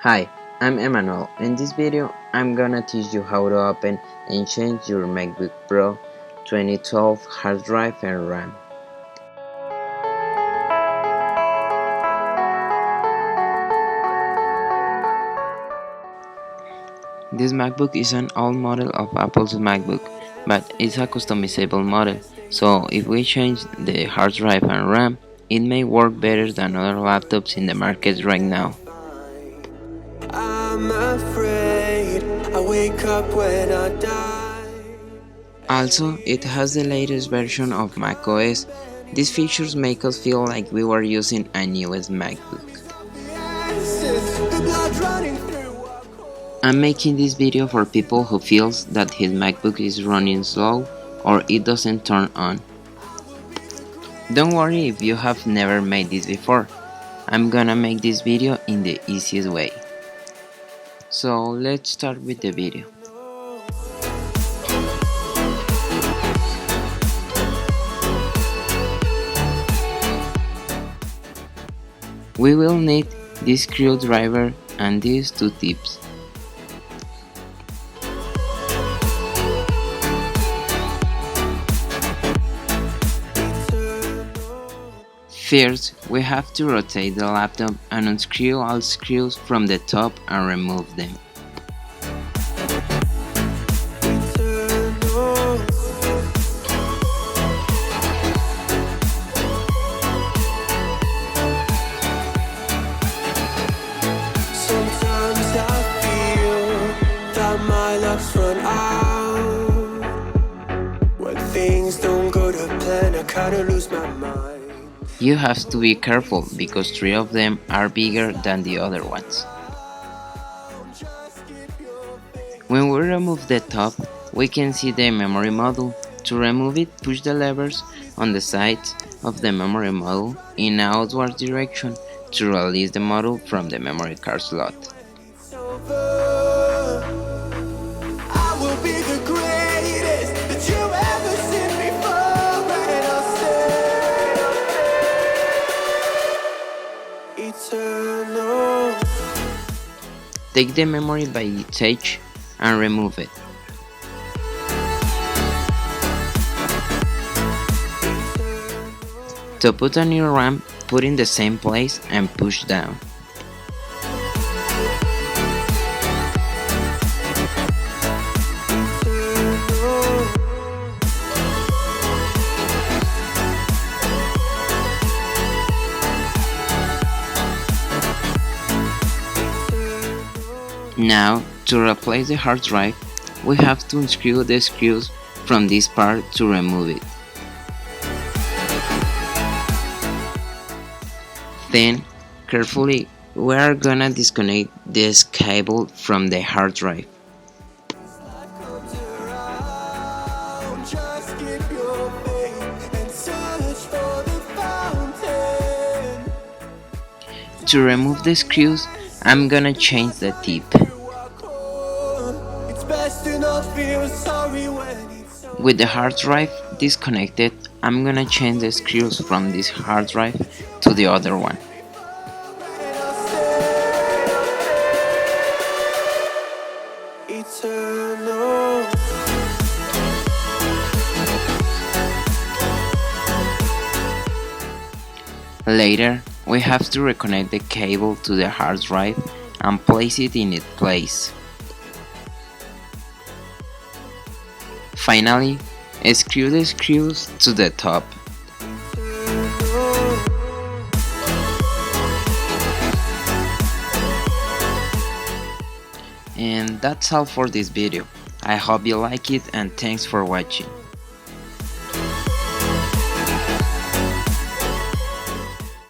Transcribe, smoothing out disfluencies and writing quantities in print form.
Hi, I'm Emmanuel. In this video, I'm gonna teach you how to open and change your MacBook Pro 2012 hard drive and RAM. This MacBook is an old model of Apple's MacBook, but it's a customizable model, so if we change the hard drive and RAM, it may work better than other laptops in the market right now. I'm afraid I wake up when I die. Also, it has the latest version of macOS. These features make us feel like we were using a newest MacBook. I'm making this video for people who feels that his MacBook is running slow or it doesn't turn on. Don't worry if you have never made this before. I'm gonna make this video in the easiest way. So let's start with the video. We will need this screwdriver and these two tips. First, we have to rotate the laptop and unscrew all screws from the top and remove them. Sometimes I feel that my luck's run out. When things don't go to plan, I kinda lose my mind. You have to be careful because 3 of them are bigger than the other ones. When we remove the top, we can see the memory module. To remove it, push the levers on the sides of the memory module in an outward direction to release the module from the memory card slot. I will be the greatest that you ever seen before, and I'll stay eternal. Take the memory by its edge and remove it. To put a new RAM, put in the same place and push down. Now, to replace the hard drive, we have to unscrew the screws from this part to remove it. Then, carefully, we are gonna disconnect this cable from the hard drive. Just keep your faith and search for the fountain. To remove the screws, I'm gonna change the tip. It's best to not feel sorry when it's over. With the hard drive disconnected, I'm gonna change the screws from this hard drive to the other one. Eternal. Later, we have to reconnect the cable to the hard drive and place it in its place. Finally, screw the screws to the top. And that's all for this video. I hope you like it and thanks for watching.